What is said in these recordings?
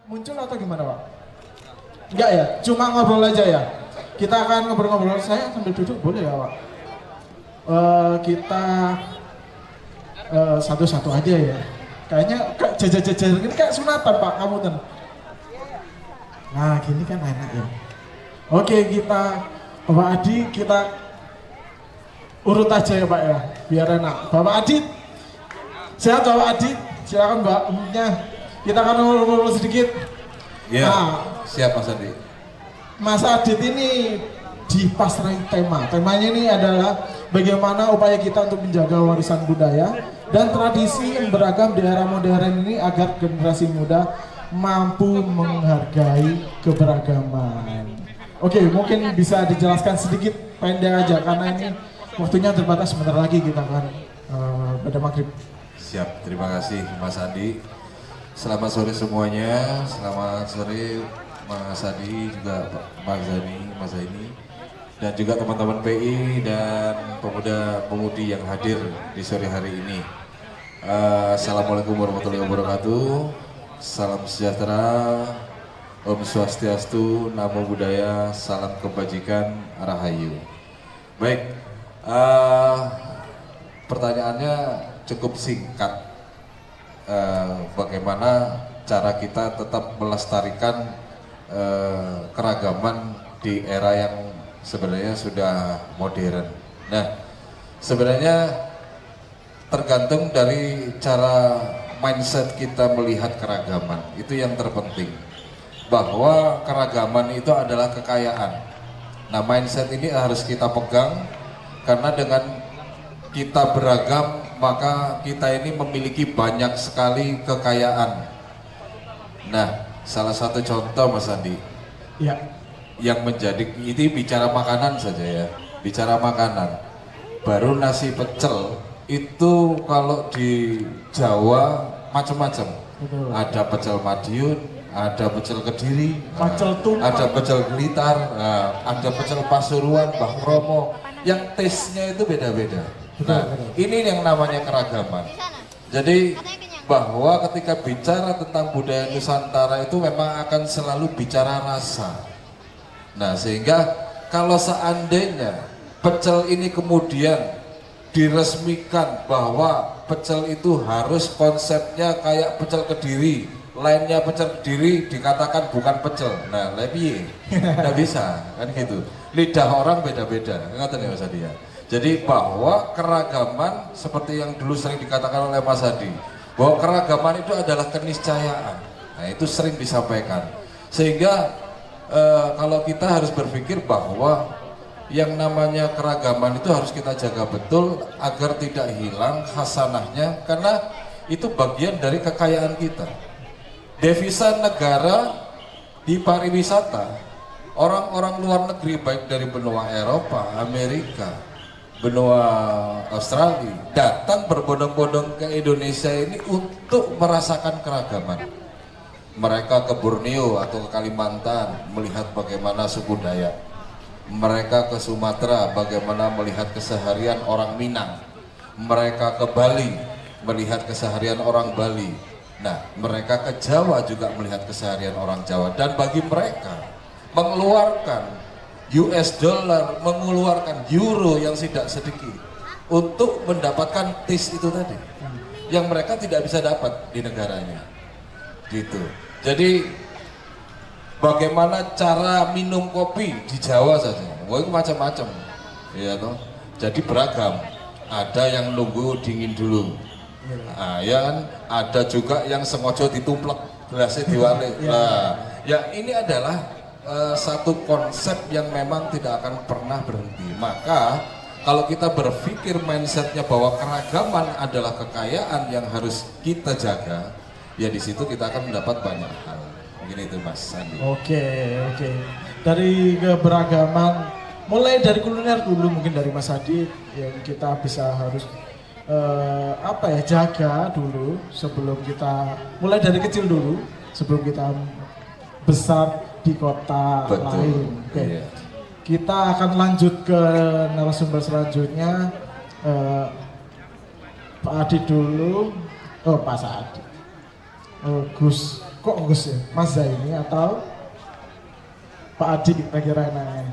muncul atau gimana Pak? Enggak ya, cuma ngobrol aja ya. Kita akan ngobrol-ngobrol, saya sambil duduk boleh ya Pak? Kita satu-satu aja ya. Kayaknya jajar-jajar ini kayak sunatan Pak, kamu ten. Nah gini kan enak ya. Oke kita, Bapak Adi kita urut aja ya Pak ya, biar enak. Bapak Adit, sehat Bapak Adit, silakan Mbak umumnya. Kita akan ngobrol sedikit. Iya, siap Mas Adi. Mas Adit ini dipasrai tema. Temanya ini adalah bagaimana upaya kita untuk menjaga warisan budaya dan tradisi yang beragam di era modern ini agar generasi muda mampu menghargai keberagaman. Oke, mungkin bisa dijelaskan sedikit pendek aja karena ini waktunya terbatas, sebentar lagi kita akan pada maghrib. Siap, terima kasih Mas Adi. Selamat sore semuanya, selamat sore Mas Adi, juga Mas Zani, Mas Zaini, dan juga teman-teman PI dan pemuda-pemudi yang hadir di sore hari ini. Assalamualaikum warahmatullahi wabarakatuh, salam sejahtera, Om Swastiastu, Namo Buddhaya, salam kebajikan, Rahayu. Baik, pertanyaannya cukup singkat. Bagaimana cara kita tetap melestarikan keragaman di era yang sebenarnya sudah modern. Nah, sebenarnya tergantung dari cara mindset kita melihat keragaman. Itu yang terpenting. Bahwa keragaman itu adalah kekayaan. Nah, mindset ini harus kita pegang karena dengan kita beragam maka kita ini memiliki banyak sekali kekayaan. Nah, salah satu contoh Mas Andi, Ya. yang menjadi ini bicara makanan saja ya, bicara makanan. Baru nasi pecel itu kalau di Jawa macam-macam. Ada pecel Madiun, ada pecel Kediri, ada pecel Blitar, ada pecel Pasuruan, Mbah Kromo. Yang taste-nya itu beda-beda. Nah, ini yang namanya keragaman. Jadi bahwa ketika bicara tentang budaya Nusantara itu memang akan selalu bicara rasa. Nah, sehingga kalau seandainya pecel ini kemudian diresmikan bahwa pecel itu harus konsepnya kayak pecel Kediri, lainnya pecel Kediri dikatakan bukan pecel. Nah, lebih nggak bisa kan gitu. Lidah orang beda-beda, ngerti ya Mas Adi ya. Jadi bahwa keragaman seperti yang dulu sering dikatakan oleh Mas Adi, bahwa keragaman itu adalah keniscayaan. Nah, itu sering disampaikan. Sehingga kalau kita harus berpikir bahwa yang namanya keragaman itu harus kita jaga betul agar tidak hilang hasanahnya, karena itu bagian dari kekayaan kita. Devisa negara di pariwisata, orang-orang luar negeri baik dari benua Eropa, Amerika, benua Australia datang berbondong-bondong ke Indonesia ini untuk merasakan keragaman. Mereka ke Borneo atau ke Kalimantan melihat bagaimana suku Dayak. Mereka ke Sumatera bagaimana melihat keseharian orang Minang. Mereka ke Bali melihat keseharian orang Bali. Nah, mereka ke Jawa juga melihat keseharian orang Jawa. Dan bagi mereka mengeluarkan US dollar, mengeluarkan euro yang tidak sedikit untuk mendapatkan taste itu tadi yang mereka tidak bisa dapat di negaranya gitu. Jadi bagaimana cara minum kopi di Jawa saja, wah itu macam-macam ya toh. Jadi beragam, ada yang nunggu dingin dulu, nah, ya kan, ada juga yang sengaja ditumplek gelasnya diwalik. Nah, ya ini adalah satu konsep yang memang tidak akan pernah berhenti. Maka kalau kita berpikir mindsetnya bahwa keragaman adalah kekayaan yang harus kita jaga, ya di situ kita akan mendapat banyak hal. Mungkin itu Mas Andi. Oke. Dari keberagaman, mulai dari kuliner dulu mungkin dari Mas Adi yang kita bisa harus jaga dulu sebelum kita mulai dari kecil dulu sebelum kita besar di kota lain. Oke. Iya. Kita akan lanjut ke narasumber selanjutnya. Pak Adi dulu. Oh, Pak Saadi. Oh, Gus. Kok Gus ya? Mas Zaini atau Pak Adi kira-kira enaknya?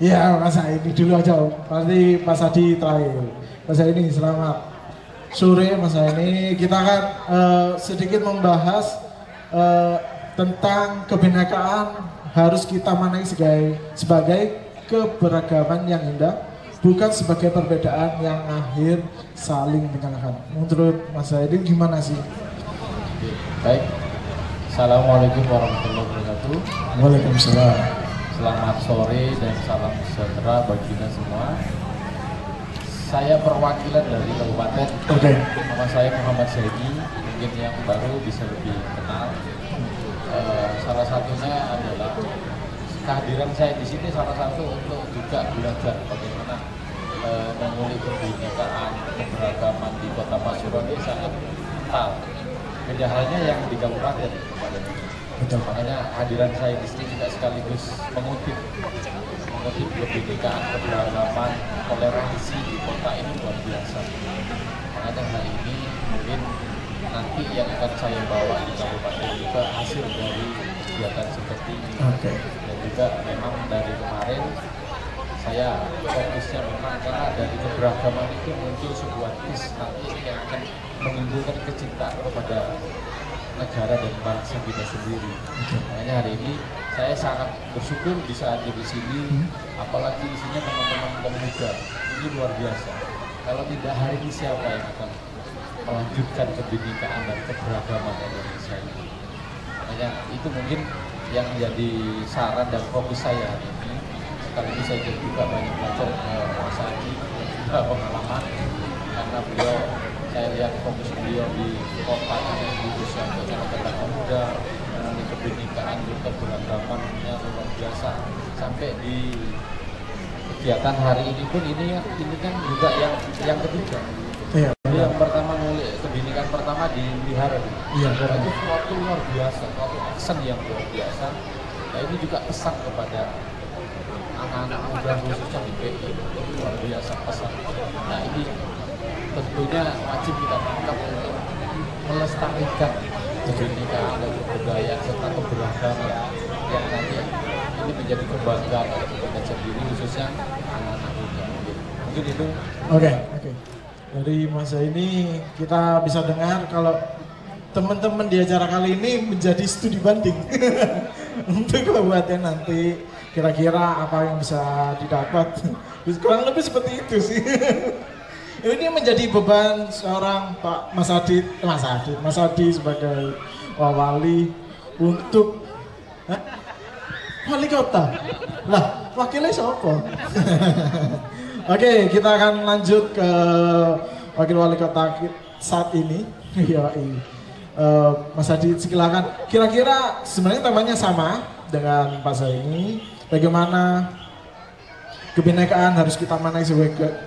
Iya, Mas Zaini dulu aja. Nanti Mas Adi terakhir. Mas Zaini, selamat sore Mas Zaini. Kita akan sedikit membahas tentang kebinekaan harus kita maknai sebagai keberagaman yang indah, bukan sebagai perbedaan yang akhir saling menyalahkan. Menurut Mas Zaini gimana sih? Baik, Assalamualaikum warahmatullahi wabarakatuh. Waalaikumsalam. Selamat sore dan salam sejahtera bagi kita semua. Saya perwakilan dari kabupaten. Oke. Nama saya Muhammad Zaini. Mungkin yang baru bisa lebih kenal. Salah satunya adalah kehadiran saya di sini salah satu untuk juga belajar bagaimana mengulik kebinekaan, keberagaman di Kota Pasuruan ini sangat kental. Beda halnya yang di kabupaten. Betul. Makanya hadiran saya di sini juga sekaligus mengutip kebinekaan, keberagaman, toleransi di kota ini luar biasa. Makanya hal ini mungkin nanti yang akan saya bawa di kabupaten juga hasil dari kegiatan seperti ini. Oke. Dan juga memang dari kemarin saya fokusnya memang karena dari keberagaman itu muncul sebuah tis nanti yang akan menimbulkan kecintaan kepada negara dan bangsa kita sendiri. Makanya hari ini saya sangat bersyukur bisa ada di sini, apalagi isinya teman-teman pemuda. Ini luar biasa. Kalau tidak hari ini siapa yang akan melanjutkan kebinekaan dan keberagaman Indonesia ini? Makanya itu mungkin yang menjadi saran dan fokus saya hari ini. Sekaligus saya juga banyak belajar Mas Adi, pengalaman karena beliau, saya lihat fokus beliau di kota ini khususnya untuk anak-anak muda, mengenai kebinekaan, keberagamannya luar biasa. Sampai di kegiatan hari ini pun ini kan juga yang ketiga. Iya. Yang pertama ngulik kebinekaan pertama di Wihara. Iya. Itu suatu luar biasa, suatu aksen yang luar biasa. Nah ini juga pesan kepada anak-anak muda khususnya di PI, itu luar biasa pesan. Nah ini tentunya wajib kita tangkap untuk melestarikan kebinekaan dan kebudayaan serta keberagaman yang nanti ini menjadi kebanggaan untuk kita sendiri khususnya anak-anak muda. Mungkin itu. Oke. Dari Mas ini kita bisa dengar kalau teman-teman di acara kali ini menjadi studi banding untuk kabupaten nanti kira-kira apa yang bisa didapat. Kurang lebih seperti itu sih. Ini menjadi beban seorang Pak Mas Adi sebagai wali untuk wali kota. Lah, wakilnya siapa? Oke, kita akan lanjut ke wakil wali kota saat ini. Mas Adi, silakan. Kira-kira sebenarnya temanya sama dengan Pak Zaini. Bagaimana kebinekaan harus kita maknai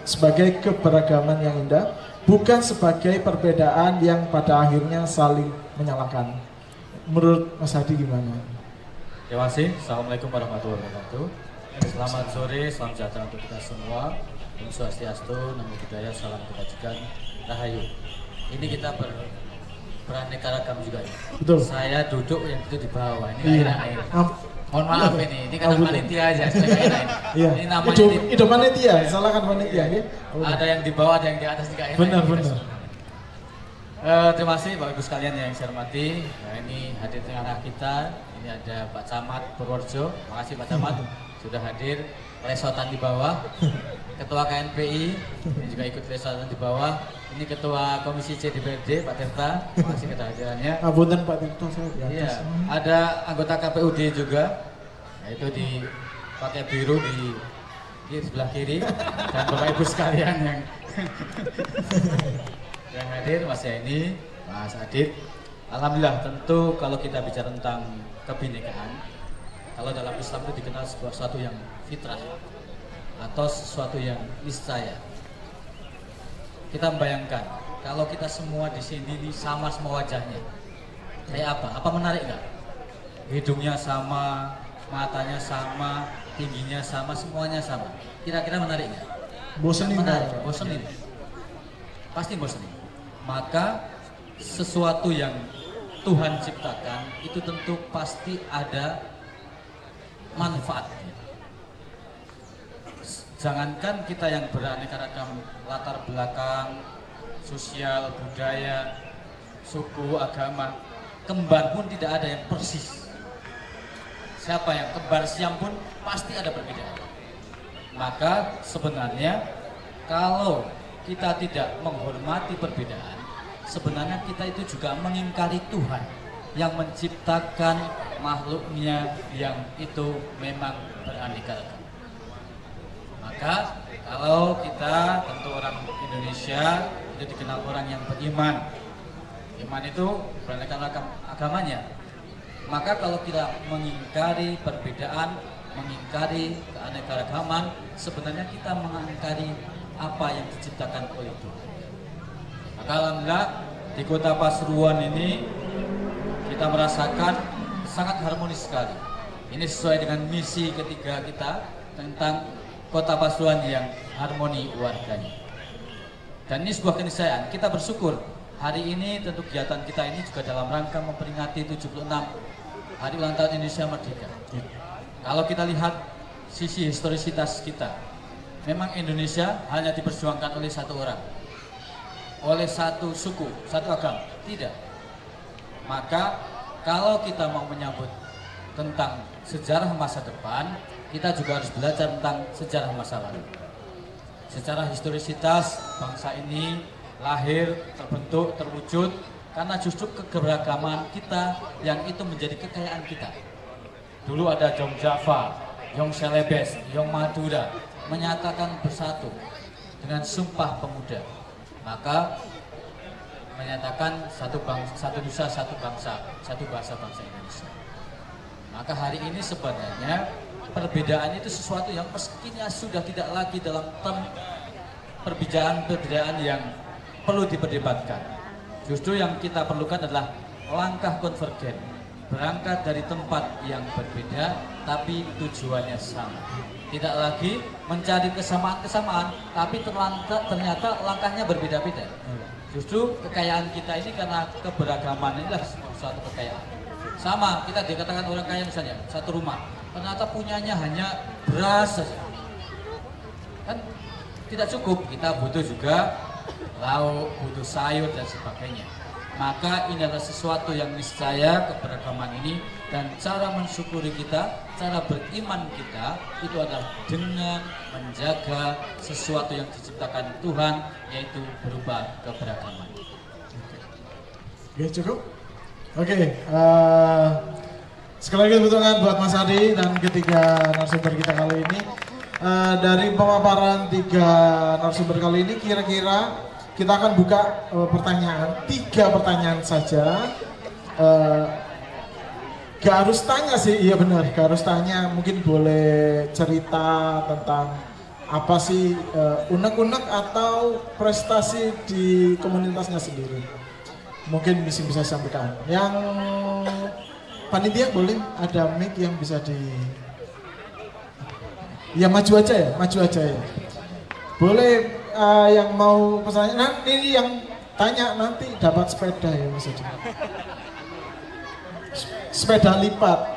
sebagai keberagaman yang indah, bukan sebagai perbedaan yang pada akhirnya saling menyalahkan. Menurut Mas Adi gimana? Terima kasih. Assalamualaikum warahmatullahi wabarakatuh. Selamat sore, salam sejahtera untuk kita semua. Om Swastiastu, Namo Buddhaya, salam kebajikan, Rahayu. Ini kita beraneka ragam juga ya. Betul. Saya duduk yang itu di bawah. Ini Iya. enak ini. Mohon maaf ini karena panitia aja. Saya nggak enak ini. Iya. Ini namanya Hidup panitia, salahkan panitia. Ya. Ada yang di bawah, ada yang di atas, tidak enak. Benar. Terima kasih Bapak Ibu sekalian yang saya hormati. Nah, ini hadir di tengah kita. Ini ada Pak Camat Purworejo. Terima kasih Pak Camat sudah hadir. Resotan di bawah. Ketua KNPI ini juga ikut resotan di bawah. Ini Ketua Komisi C DPRD Pak Tirta. Terima kasih kehadirannya. Punten Pak Tirta, saya di atas. Iya, ada anggota KPUD juga. Yaitu di pakai biru di sebelah kiri dan Bapak Ibu sekalian yang hadir, Mas Yani, Mas Adit. Alhamdulillah, tentu kalau kita bicara tentang kebinekaan, kalau dalam Islam itu dikenal sesuatu yang fitrah atau sesuatu yang niscaya. Kita membayangkan kalau kita semua di sini sama semua wajahnya, kayak apa? Apa menarik nggak? Hidungnya sama, matanya sama, tingginya sama, semuanya sama. Kira-kira menarik nggak? Bosenin. Menarik, bosenin. Pasti bosenin. Maka sesuatu yang Tuhan ciptakan itu tentu pasti ada manfaatnya. Jangankan kita yang beraneka ragam latar belakang sosial, budaya, suku, agama, kembar pun tidak ada yang persis. Siapa yang kembar siam pun pasti ada perbedaan. Maka sebenarnya kalau kita tidak menghormati perbedaan, sebenarnya kita itu juga mengingkari Tuhan yang menciptakan makhluknya yang itu memang beraneka ragam. Maka kalau kita tentu orang Indonesia itu dikenal orang yang beriman. Iman itu beraneka ragam agamanya. Maka kalau kita mengingkari perbedaan, mengingkari keanekaragaman, sebenarnya kita mengingkari apa yang diciptakan oleh Tuhan. Maka alhamdulillah di Kota Pasuruan ini kita merasakan sangat harmonis sekali. Ini sesuai dengan misi ketiga kita tentang Kota Pasuruan yang harmoni warganya. Dan ini sebuah keniscayaan. Kita bersyukur hari ini tentu kegiatan kita ini juga dalam rangka memperingati 76 Hari Ulang Tahun Indonesia Merdeka. Kalau kita lihat sisi historisitas kita, memang Indonesia hanya diperjuangkan oleh satu orang, oleh satu suku, satu agama. Tidak. Maka kalau kita mau menyambut tentang sejarah masa depan, kita juga harus belajar tentang sejarah masa lalu. Secara historisitas bangsa ini lahir, terbentuk, terwujud karena justru keberagaman kita yang itu menjadi kekayaan kita. Dulu ada Jom Java, Yong Celebes, Yong Madura menyatakan bersatu dengan Sumpah Pemuda. Maka menyatakan satu nusa, satu bangsa, satu bahasa bangsa Indonesia. Maka hari ini sebenarnya perbedaan itu sesuatu yang meskinya sudah tidak lagi dalam perbedaan yang perlu diperdebatkan. Justru yang kita perlukan adalah langkah konvergen, berangkat dari tempat yang berbeda tapi tujuannya sama. Tidak lagi mencari kesamaan-kesamaan tapi ternyata langkahnya berbeda-beda. Justru kekayaan kita ini karena keberagaman inilah suatu kekayaan. Sama, kita dikatakan orang kaya misalnya, satu rumah, ternyata punyanya hanya beras saja. Kan tidak cukup, kita butuh juga lauk, butuh sayur dan sebagainya. Maka ini adalah sesuatu yang niscaya keberagaman ini, dan cara mensyukuri kita, cara beriman kita itu adalah dengan menjaga sesuatu yang diciptakan Tuhan, yaitu berupa keberagaman. Oke, cukup. Oke, sekali lagi tepuk tangan buat Mas Adi dan ketiga narasumber kita kali ini. Dari pemaparan tiga narasumber kali ini, kira-kira kita akan buka pertanyaan, 3 pertanyaan saja. Gak harus tanya sih, iya benar, gak harus tanya. Mungkin boleh cerita tentang apa sih unek-unek atau prestasi di komunitasnya sendiri. Mungkin bisa sampaikan. Yang panitia boleh ada mic yang bisa di... Ya maju aja ya. Boleh yang mau pesannya, nanti yang tanya nanti dapat sepeda ya Mas Adi. Sepeda lipat.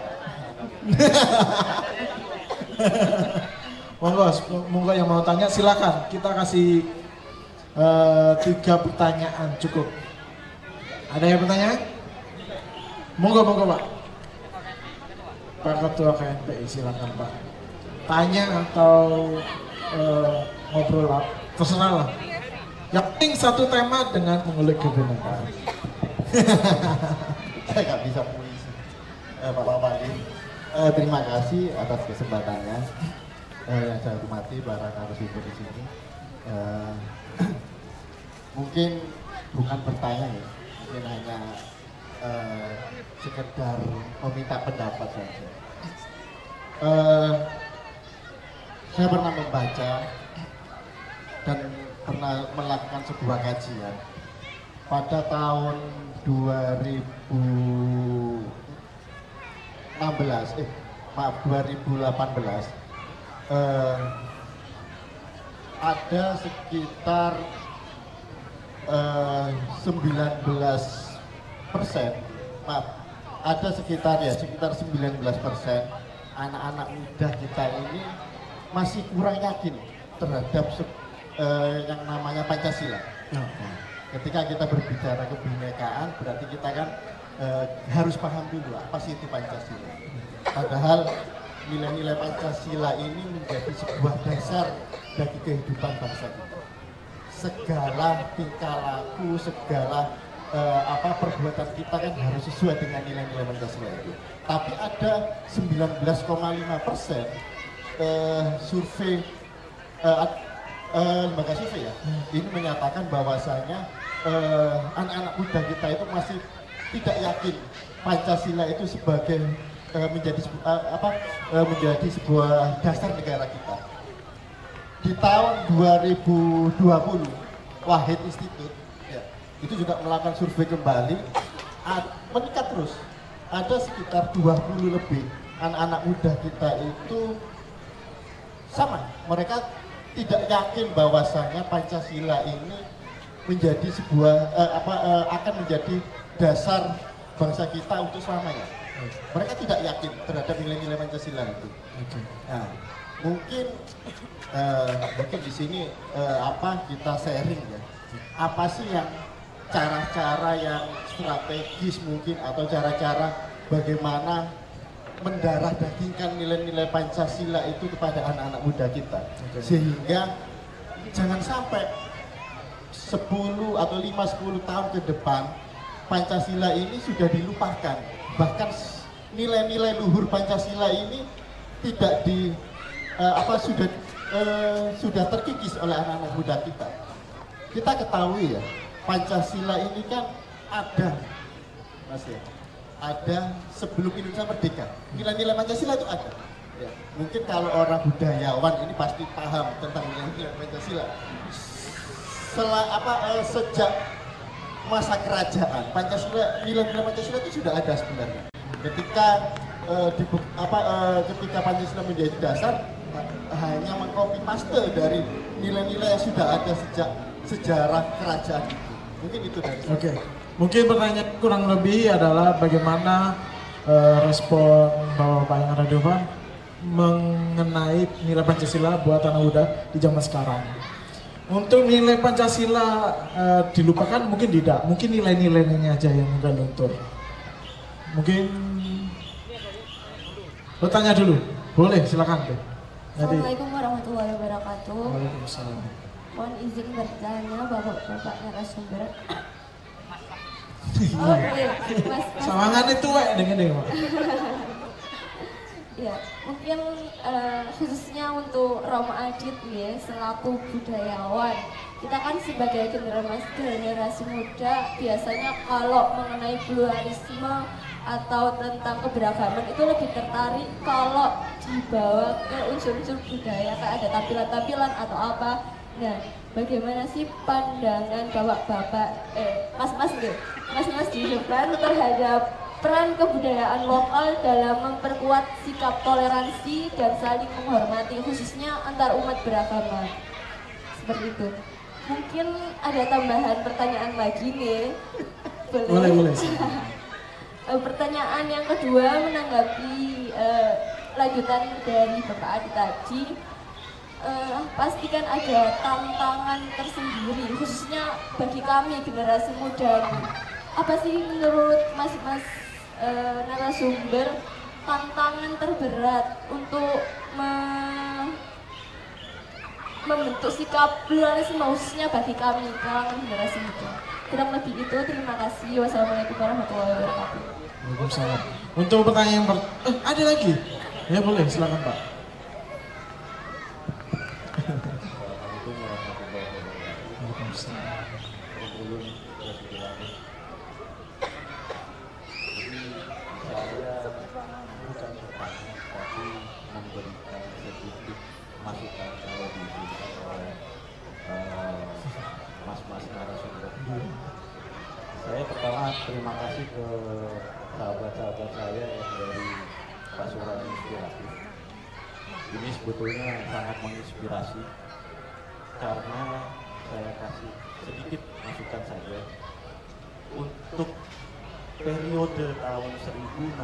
Monggo yang mau tanya silakan. Kita kasih 3 pertanyaan cukup. Ada yang bertanya? Monggo Pak. Pak Ketua KNPI silakan Pak. Tanya atau ngobrol lah, terserah lah. Yang penting satu tema dengan mengulik kebenaran. Saya nggak bisa puisi. Bapak Wali, terima kasih atas kesempatannya. Yang saya hormati para narasumber di sini. Mungkin bukan bertanya ya, mungkin hanya sekedar meminta pendapat saja. Saya pernah membaca dan pernah melakukan sebuah kajian pada tahun 2018 ada sekitar 19% maaf, ada sekitar 19% anak-anak muda kita ini masih kurang yakin terhadap yang namanya Pancasila. Nah, ketika kita berbicara kebinekaan, berarti kita kan harus paham dulu apa sih itu Pancasila. Padahal nilai-nilai Pancasila ini menjadi sebuah dasar bagi kehidupan bangsa kita. Segala tingkah laku, segala perbuatan kita kan harus sesuai dengan nilai-nilai Pancasila itu. Tapi ada 19,5% survei lembaga survei ya, ini menyatakan bahwasanya anak-anak muda kita itu masih tidak yakin Pancasila itu sebagai menjadi sebuah dasar negara kita. Di tahun 2020 Wahid Institute ya, itu juga melakukan survei kembali, meningkat terus. Ada sekitar 20 lebih anak-anak muda kita itu sama, mereka tidak yakin bahwasanya Pancasila ini menjadi sebuah akan menjadi dasar bangsa kita untuk selamanya. Mereka tidak yakin terhadap nilai-nilai Pancasila itu. Nah, mungkin di sini kita sharing ya. Apa sih yang cara-cara yang strategis mungkin atau cara-cara bagaimana mendarah dagingkan nilai-nilai Pancasila itu kepada anak-anak muda kita, sehingga jangan sampai 10 atau 5-10 tahun ke depan Pancasila ini sudah dilupakan, bahkan nilai-nilai luhur Pancasila ini tidak sudah terkikis oleh anak-anak muda kita. Kita ketahui ya, Pancasila ini kan ada, Mas ya, ada sebelum Indonesia merdeka. Nilai-nilai Pancasila itu ada. Ya, mungkin kalau orang budayawan ini pasti paham tentang nilai-nilai Pancasila. Sejak masa kerajaan, nilai-nilai Pancasila itu sudah ada sebenarnya. Ketika ketika Pancasila menjadi dasar, hanya mengcopy paste dari nilai-nilai yang sudah ada sejak sejarah kerajaan itu. Mungkin itu dari saya. Oke. Mungkin pertanyaan kurang lebih adalah bagaimana respon Bapak yang ada di depan mengenai nilai Pancasila buat anak muda di zaman sekarang. Untuk nilai Pancasila dilupakan mungkin tidak, mungkin nilai-nilainya aja yang udah luntur. Mungkin bertanya dulu, boleh silakan deh. Assalamualaikum warahmatullahi wabarakatuh. Waalaikumsalam. Mohon izin bertanya bapak-bapak narasumber. Oh, iya. Mas. Sawangan itu dengan Pak. Ya, mungkin khususnya untuk Romo Adit ya, selaku budayawan. Kita kan sebagai generasi muda biasanya kalau mengenai pluralisme atau tentang keberagaman itu lebih tertarik kalau dibawa ke unsur-unsur budaya, kayak ada tampilan-tampilan atau apa. Nah, bagaimana sih pandangan bapak-bapak, mas-mas di depan terhadap peran kebudayaan lokal dalam memperkuat sikap toleransi dan saling menghormati, khususnya antar umat beragama. Seperti itu. Mungkin ada tambahan pertanyaan lagi nih. Boleh. Pertanyaan yang kedua menanggapi lanjutan dari Bapak Adi tadi. Pastikan ada tantangan tersendiri, khususnya bagi kami generasi muda. Apa sih menurut mas-mas narasumber tantangan terberat untuk membentuk sikap pluralisme khususnya bagi kami kalangan generasi muda? Kurang lebih itu, terima kasih. Wassalamualaikum warahmatullahi wabarakatuh. Waalaikumsalam. Untuk pertanyaan yang ada lagi? Ya boleh, silakan Pak. Assalamualaikum warahmatullahi wabarakatuh. Waalaikumsalam. Ulun bersilaturahmi. Jadi saya bukan bertanya, tapi memberikan sedikit masukan kalau diizinkan oleh mas-mas narasumber. Saya pertama terima kasih ke sahabat-sahabat saya yang dari Pasuruan Inspiratif. Ini sebetulnya sangat menginspirasi karena saya kasih sedikit masukan saja untuk periode tahun 1600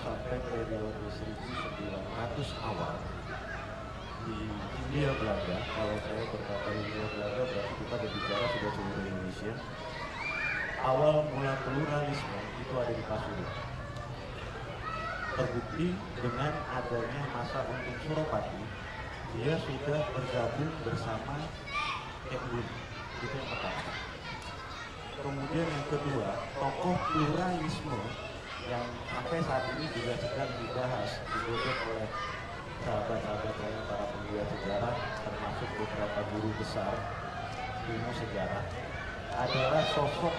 sampai periode 1900 awal di Hindia Belanda. Kalau saya berkata Hindia Belanda berarti kita berbicara sudah seluruh Indonesia. Awal mula pluralisme itu ada di Pasuruan. Terbukti dengan adanya masa Untung Suropati, dia sudah bergabung bersama Kemdun. Itu yang pertama. Kemudian yang kedua, tokoh pluralisme yang sampai saat ini juga sedang dibahas, digodok oleh sahabat-sahabat saya para penggiat sejarah, termasuk beberapa guru besar ilmu sejarah, adalah sosok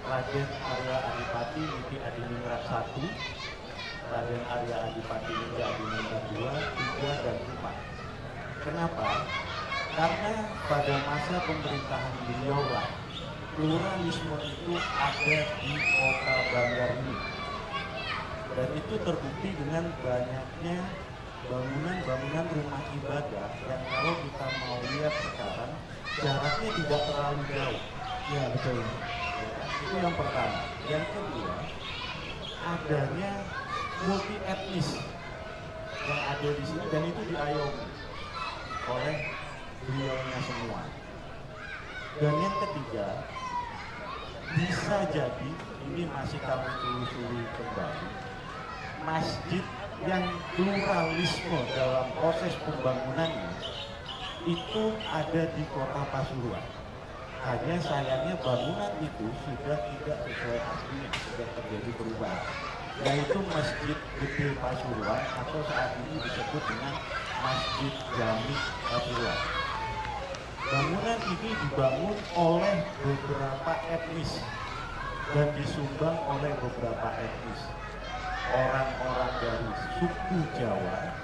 Raden Arya Adipati Niti Adiningrat I, Raden Arya Adipati Niti Adiningrat II, III, dan IV. Kenapa? Karena pada masa pemerintahan beliaulah pluralisme itu ada di kota Banjar ini, dan itu terbukti dengan banyaknya bangunan-bangunan rumah ibadah yang kalau kita mau lihat sekarang jaraknya tidak terlalu jauh. Ya, betul. Itu yang pertama. Yang kedua, adanya multi etnis yang ada di sini, dan itu diayomi oleh beliaunya semua. Dan yang ketiga, bisa jadi ini masih kami telusuri kembali, masjid yang pluralisme dalam proses pembangunannya itu ada di kota Pasuruan. Hanya sayangnya bangunan itu sudah tidak sesuai aslinya, sudah terjadi perubahan, yaitu Masjid Gede Pasuruan atau saat ini disebut dengan Masjid Jami Pasuruan. Bangunan ini dibangun oleh beberapa etnis dan disumbang oleh beberapa etnis. Orang-orang dari suku Jawa,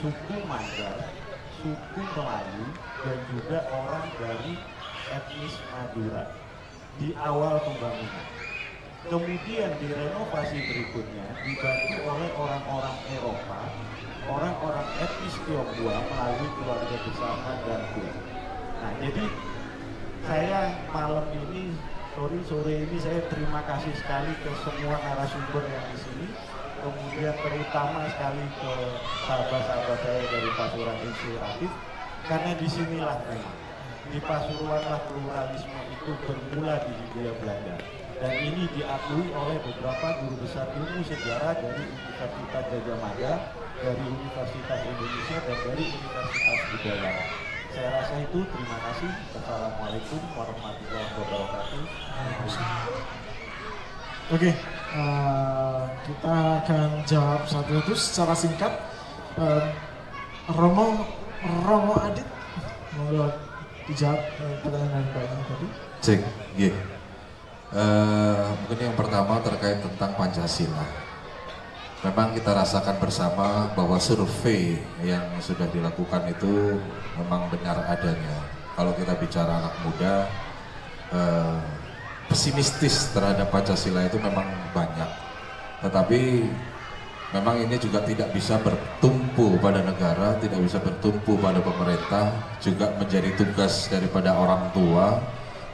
suku Mandar, suku Melayu, dan juga orang dari etnis Madura di awal pembangunan. Kemudian direnovasi berikutnya dibantu oleh orang-orang Eropa, orang-orang etnis Tionghoa melalui keluarga besar Mandanku. Nah, jadi saya malam ini, sore ini saya terima kasih sekali ke semua narasumber yang di sini, kemudian terutama sekali ke sahabat-sahabat saya dari Pasuruan Inspiratif, karena disinilah memang di Pasuruanlah pluralisme itu bermula di Hindia Belanda, dan ini diakui oleh beberapa guru besar ilmu sejarah dari Universitas Gadjah Mada, dari Universitas Indonesia, dan dari Universitas Budaya. Saya rasa itu. Terima kasih. Assalamualaikum warahmatullahi wabarakatuh. Oke, kita akan jawab satu-satu secara singkat. Romo Adit, mau dijawab pertanyaan dari Mbak tadi. Cek, yeah. Mungkin yang pertama terkait tentang Pancasila. Memang kita rasakan bersama bahwa survei yang sudah dilakukan itu memang benar adanya. Kalau kita bicara anak muda, pesimistis terhadap Pancasila itu memang banyak. Tetapi memang ini juga tidak bisa bertumpu pada negara, tidak bisa bertumpu pada pemerintah, juga menjadi tugas daripada orang tua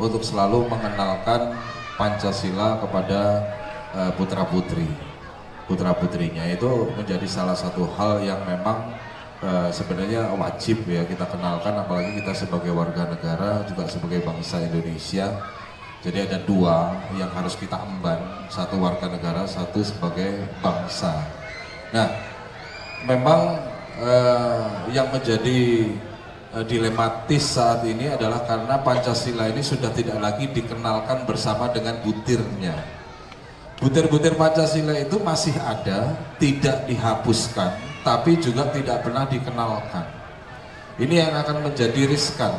untuk selalu mengenalkan Pancasila kepada putra-putrinya. Itu menjadi salah satu hal yang memang sebenarnya wajib ya kita kenalkan, apalagi kita sebagai warga negara, juga sebagai bangsa Indonesia. Jadi ada dua yang harus kita emban, satu warga negara, satu sebagai bangsa. Nah, memang yang menjadi dilematis saat ini adalah karena Pancasila ini sudah tidak lagi dikenalkan bersama dengan butirnya. Butir-butir Pancasila itu masih ada, tidak dihapuskan, tapi juga tidak pernah dikenalkan. Ini yang akan menjadi riskan,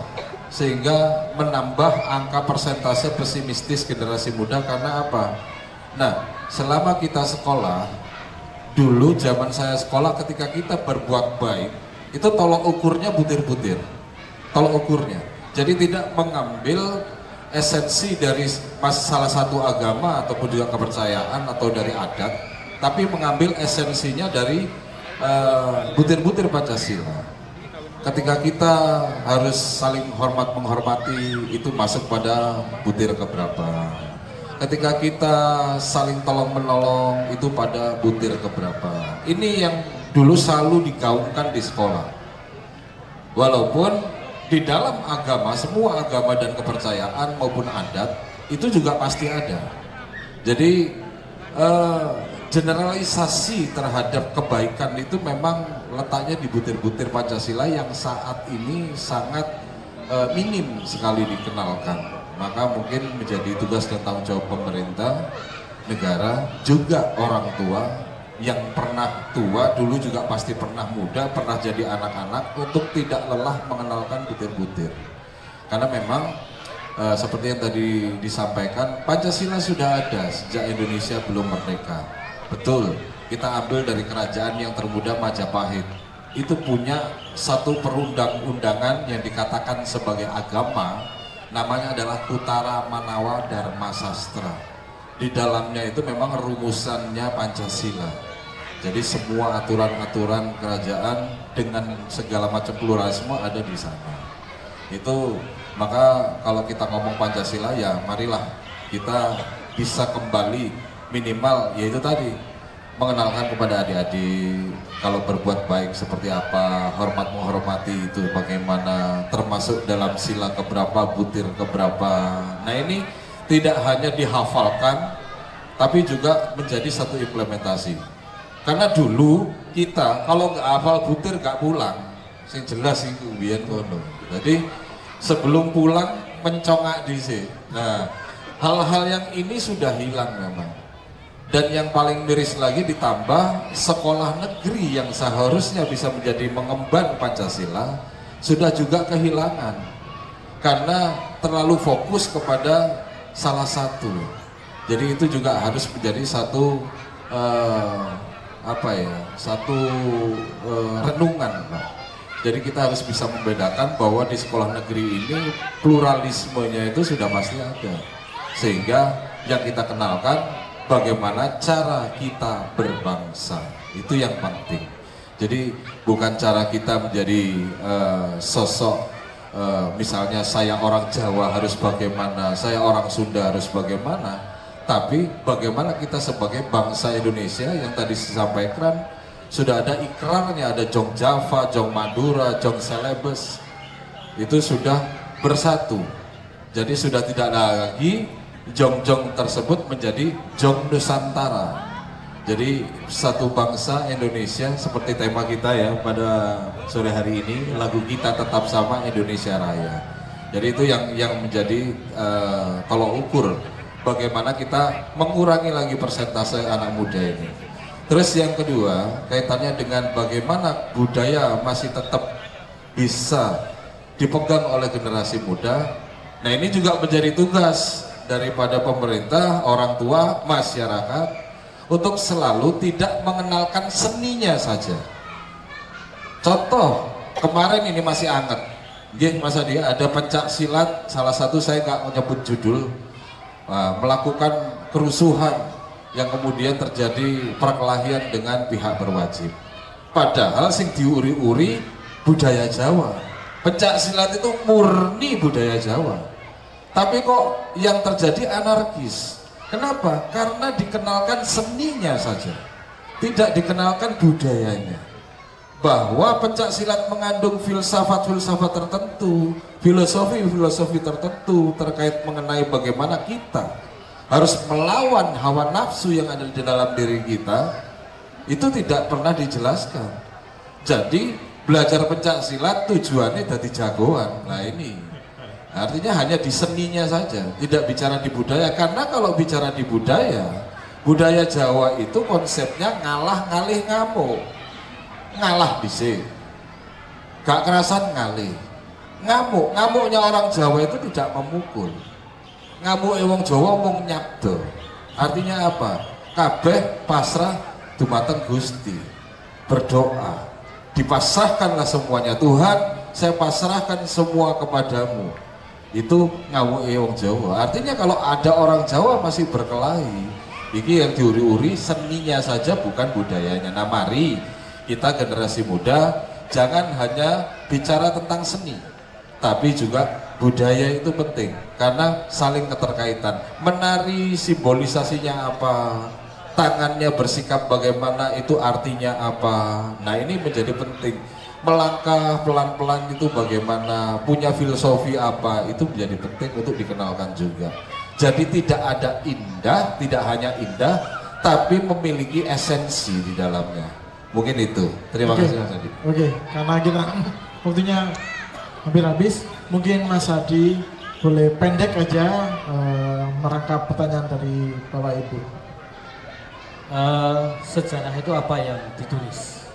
sehingga menambah angka persentase pesimistis generasi muda. Karena apa? Nah, selama kita sekolah, dulu zaman saya sekolah ketika kita berbuat baik, itu tolok ukurnya butir-butir, tolok ukurnya. Jadi tidak mengambil esensi dari salah satu agama ataupun juga kepercayaan atau dari adat, tapi mengambil esensinya dari butir-butir Pancasila. Ketika kita harus saling hormat menghormati, itu masuk pada butir keberapa. ketika kita saling tolong menolong itu pada butir keberapa. Ini yang dulu selalu digaungkan di sekolah. Walaupun di dalam agama, semua agama dan kepercayaan maupun adat itu juga pasti ada. Jadi generalisasi terhadap kebaikan itu memang letaknya di butir-butir Pancasila yang saat ini sangat minim sekali dikenalkan. Maka mungkin menjadi tugas dan tanggung jawab pemerintah, negara, juga orang tua yang pernah tua, dulu juga pasti pernah muda, pernah jadi anak-anak, untuk tidak lelah mengenalkan butir-butir. Karena memang seperti yang tadi disampaikan, Pancasila sudah ada sejak Indonesia belum merdeka. Betul, kita ambil dari kerajaan yang termuda Majapahit. Itu punya satu perundang-undangan yang dikatakan sebagai agama, namanya adalah Kutara Manawa Dharma Sastra. Di dalamnya itu memang rumusannya Pancasila. Jadi semua aturan-aturan kerajaan dengan segala macam pluralisme ada di sana. Itu maka kalau kita ngomong Pancasila, ya marilah kita bisa kembali minimal yaitu tadi mengenalkan kepada adik-adik kalau berbuat baik seperti apa, hormat menghormati itu bagaimana, termasuk dalam sila keberapa, butir keberapa. Nah ini tidak hanya dihafalkan, tapi juga menjadi satu implementasi. Karena dulu kita kalau nggak hafal butir nggak pulang, sing jelas itu biyen kono. Jadi sebelum pulang mencongak dhisik. Nah hal-hal yang ini sudah hilang memang. Dan yang paling miris lagi ditambah sekolah negeri yang seharusnya bisa menjadi mengemban Pancasila sudah juga kehilangan karena terlalu fokus kepada salah satu. Jadi itu juga harus menjadi satu renungan, Pak. Jadi kita harus bisa membedakan bahwa di sekolah negeri ini pluralismenya itu sudah pasti ada, sehingga yang kita kenalkan bagaimana cara kita berbangsa, itu yang penting. Jadi bukan cara kita menjadi sosok misalnya saya orang Jawa harus bagaimana, saya orang Sunda harus bagaimana, tapi bagaimana kita sebagai bangsa Indonesia yang tadi disampaikan sudah ada ikrarnya, ada Jong Java, Jong Madura, Jong Celebes, itu sudah bersatu. Jadi sudah tidak ada lagi Jong-jong tersebut menjadi Jong Nusantara. Jadi satu bangsa Indonesia seperti tema kita ya pada sore hari ini, lagu kita tetap sama, Indonesia Raya. Jadi itu yang menjadi tolok ukur bagaimana kita mengurangi lagi persentase anak muda ini. Terus yang kedua kaitannya dengan bagaimana budaya masih tetap bisa dipegang oleh generasi muda. Nah ini juga menjadi tugas daripada pemerintah, orang tua, masyarakat untuk selalu tidak mengenalkan seninya saja. Contoh, kemarin ini masih hangat. Masa dia ada pencak silat, salah satu saya nggak menyebut judul, melakukan kerusuhan yang kemudian terjadi perkelahian dengan pihak berwajib. Padahal sing diuri-uri budaya Jawa. Pencak silat itu murni budaya Jawa. Tapi kok yang terjadi anarkis. Kenapa? Karena dikenalkan seninya saja, tidak dikenalkan budayanya. Bahwa pencak silat mengandung filsafat-filsafat tertentu, filosofi-filosofi tertentu terkait mengenai bagaimana kita harus melawan hawa nafsu yang ada di dalam diri kita, itu tidak pernah dijelaskan. Jadi belajar pencak silat tujuannya jadi jagoan. Nah ini artinya hanya di seninya saja, tidak bicara di budaya. Karena kalau bicara di budaya Jawa itu konsepnya ngalah ngalih ngamuk. Ngalah dhisik, gak kerasan ngalih. Ngamuknya orang Jawa itu tidak memukul. Ngamuk wong Jawa mung nyabda. Artinya apa? Kabeh pasrah dumateng Gusti. Berdoa, dipasrahkanlah semuanya. Tuhan, saya pasrahkan semua kepadamu. Itu ngawuke wong Jawa. Artinya kalau ada orang Jawa masih berkelahi, ini yang diuri-uri seninya saja bukan budayanya. Nah mari kita generasi muda jangan hanya bicara tentang seni, tapi juga budaya itu penting karena saling keterkaitan. Menari simbolisasinya apa, tangannya bersikap bagaimana, itu artinya apa. Nah ini menjadi penting. Melangkah pelan-pelan itu bagaimana, punya filosofi apa, itu menjadi penting untuk dikenalkan juga. Jadi tidak ada indah, tidak hanya indah, tapi memiliki esensi di dalamnya. Mungkin itu. Terima kasih Mas Adi. Oke, karena kita waktunya hampir habis, mungkin Mas Adi boleh pendek aja merangkap pertanyaan dari Bapak Ibu. Sejarah itu apa yang ditulis?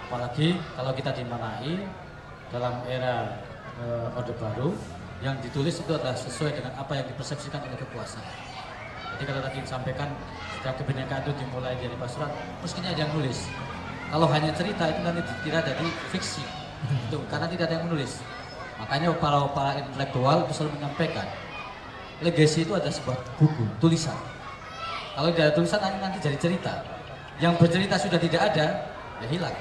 Apalagi kalau kita dimanai dalam era Orde Baru, yang ditulis itu adalah sesuai dengan apa yang dipersepsikan oleh kekuasaan. Jadi kalau tadi disampaikan sejak kebinekaan itu dimulai dari Pasuruan, mestinya ada yang nulis. Kalau hanya cerita itu nanti dikira jadi fiksi, itu karena tidak ada yang menulis. Makanya para intelektual itu selalu menyampaikan, legasi itu ada sebuah buku, tulisan. Kalau tidak ada tulisan nanti jadi cerita. Yang bercerita sudah tidak ada, ya hilang.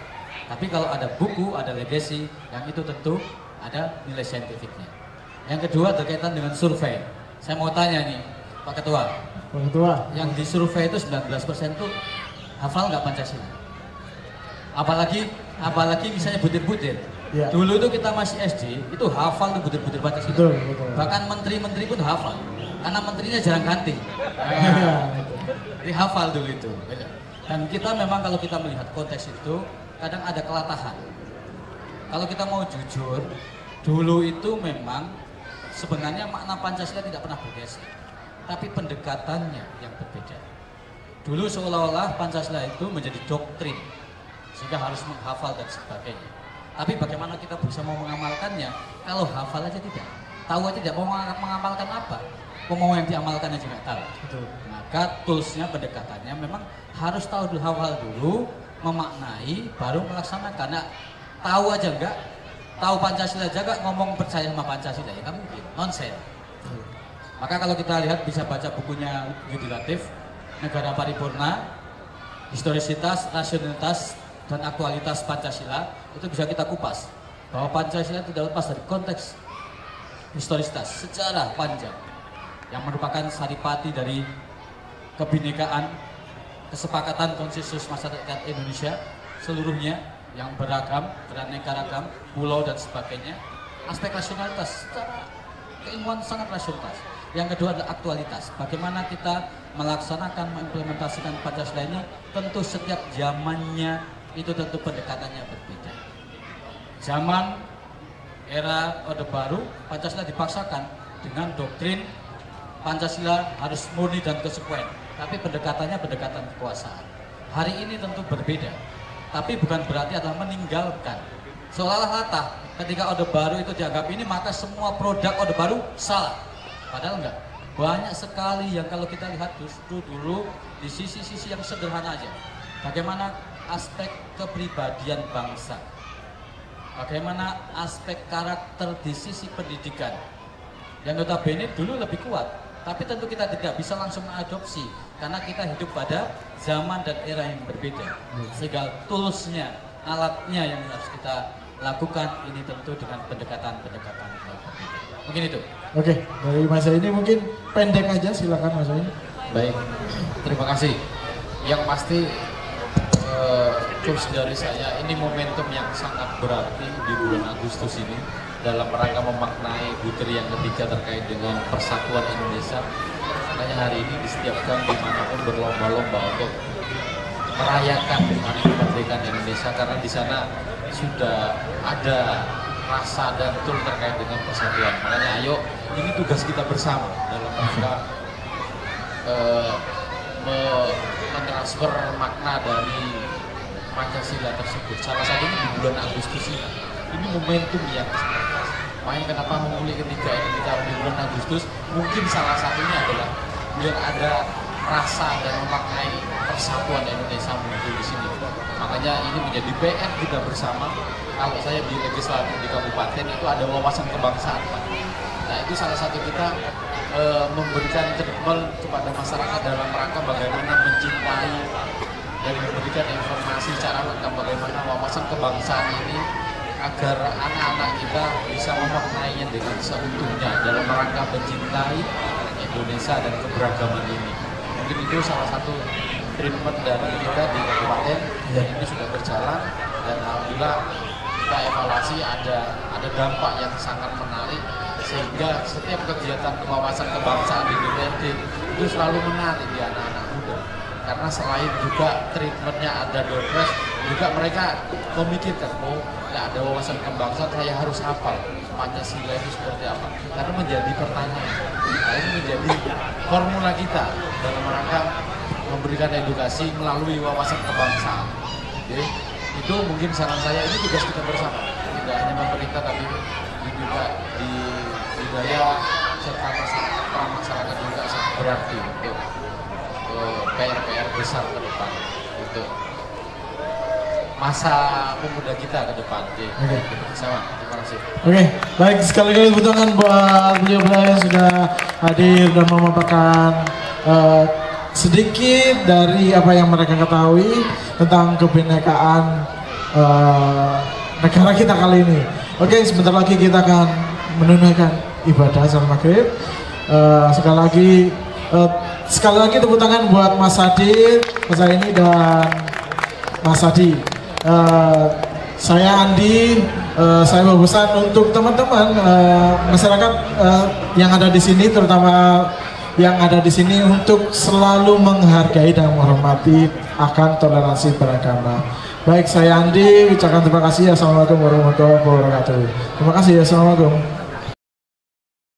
Tapi kalau ada buku, ada legasi, yang itu tentu ada nilai saintifiknya. Yang kedua berkaitan dengan survei. Saya mau tanya nih, Pak Ketua. Pak Ketua. Yang disurvei itu 19% tuh hafal nggak Pancasila? Apalagi misalnya butir-butir. Ya. Dulu itu kita masih SD, itu hafal tuh butir-butir Pancasila. Betul. Bahkan menteri-menteri pun hafal, karena menterinya jarang ganti. Jadi hafal dulu itu. Dan kita memang kalau kita melihat konteks itu, kadang ada kelatahan. Kalau kita mau jujur, dulu itu memang sebenarnya makna Pancasila tidak pernah bergeser, tapi pendekatannya yang berbeda. Dulu seolah-olah Pancasila itu menjadi doktrin, sehingga harus menghafal dan sebagainya. Tapi bagaimana kita bisa mau mengamalkannya kalau hafal aja tidak, tahu aja tidak, mau mengamalkan apa? Mau yang diamalkan aja nggak tahu. Betul. Maka toolsnya, pendekatannya memang harus tahu dulu, hafal dulu, memaknai, baru melaksanakan. Nah, tahu aja enggak, tahu Pancasila aja enggak, ngomong percaya sama Pancasila, ya kan mungkin, nonsen. Maka kalau kita lihat, bisa baca bukunya Yudi Latif, Negara Paripurna, Historisitas, Rasionalitas, dan Aktualitas Pancasila, itu bisa kita kupas. Bahwa Pancasila tidak lepas dari konteks historisitas, sejarah panjang, yang merupakan saripati dari kebinekaan, kesepakatan konsensus masyarakat Indonesia seluruhnya yang beragam, beraneka ragam, pulau dan sebagainya. Aspek rasionalitas, secara keilmuan sangat rasionalitas. Yang kedua adalah aktualitas. Bagaimana kita melaksanakan, mengimplementasikan Pancasila ini, tentu setiap zamannya itu tentu pendekatannya berbeda. Zaman era Orde Baru, Pancasila dipaksakan dengan doktrin Pancasila harus murni dan konsekuen, tapi pendekatannya pendekatan kekuasaan. Hari ini tentu berbeda, tapi bukan berarti adalah meninggalkan. Seolah-olah latah, ketika Orde Baru itu dianggap ini, maka semua produk Orde Baru salah. Padahal enggak. Banyak sekali yang kalau kita lihat justru dulu di sisi-sisi yang sederhana aja. Bagaimana aspek kepribadian bangsa, bagaimana aspek karakter di sisi pendidikan, yang notabene dulu lebih kuat. Tapi tentu kita tidak bisa langsung mengadopsi, karena kita hidup pada zaman dan era yang berbeda. Sehingga toolsnya, alatnya yang harus kita lakukan ini tentu dengan pendekatan-pendekatan yang berbeda. Mungkin itu. Oke, dari Mas ini mungkin pendek aja, silakan Mas ini. Baik, terima kasih. Yang pasti tips dari saya, ini momentum yang sangat berarti di bulan Agustus ini dalam rangka memaknai butir yang ketiga terkait dengan persatuan Indonesia. Makanya hari ini di setiap gang dimanapun berlomba-lomba untuk merayakan hari kemerdekaan Indonesia, karena di sana sudah ada rasa dan tool terkait dengan persatuan. Makanya ayo, ini tugas kita bersama dalam rangka mentransfer makna dari Pancasila tersebut. Salah satunya di bulan Agustus ini. Ini momentum yang sangat pas. Makanya kenapa memulai ketiga ini kita di bulan Agustus, mungkin salah satunya adalah biar ada rasa dan memaknai persatuan Indonesia muncul di sini. Makanya ini menjadi PR kita bersama. Kalau saya di legislatif di kabupaten itu ada wawasan kebangsaan, Pak. Nah itu salah satu kita memberikan treatment kepada masyarakat dalam rangka bagaimana mencintai dan memberikan informasi cara lengkap bagaimana wawasan kebangsaan ini agar anak-anak kita bisa memaknainya dengan seutuhnya dalam rangka mencintai Indonesia dan keberagaman ini. Mungkin itu salah satu treatment dari kita di kabupaten, dan ini sudah berjalan, dan alhamdulillah kita evaluasi ada dampak yang sangat menarik, sehingga setiap kegiatan wawasan kebangsaan di DPRD itu selalu menarik di anak-anak muda, karena selain juga treatmentnya ada doorpress, juga mereka memikirkan, oh nggak ada wawasan kebangsaan saya harus hafal Pancasila itu seperti apa, karena menjadi pertanyaan. Nah, ini menjadi formula kita dalam rangka memberikan edukasi melalui wawasan kebangsaan. Oke, itu mungkin saran saya, ini tugas kita bersama, tidak hanya pemerintah tapi juga di wilayah serta peran masyarakat juga sangat berarti untuk PR-PR besar ke depan, untuk masa pemuda kita ke depan. Oke. Bersama, terima kasih. Oke, baik, sekali lagi tepuk tangan buat beliau-beliau yang sudah hadir dan memaparkan sedikit dari apa yang mereka ketahui tentang kebinekaan negara kita kali ini. Oke, sebentar lagi kita akan menunaikan ibadah salat maghrib. Sekali lagi tepuk tangan buat Mas Adit, Mas Aini, dan Mas Adi. Saya Andi, saya berpesan untuk teman-teman masyarakat yang ada di sini, terutama yang ada di sini, untuk selalu menghargai dan menghormati akan toleransi beragama. Baik, saya Andi, ucapkan terima kasih. Assalamualaikum warahmatullahi wabarakatuh. Terima kasih. Assalamualaikum.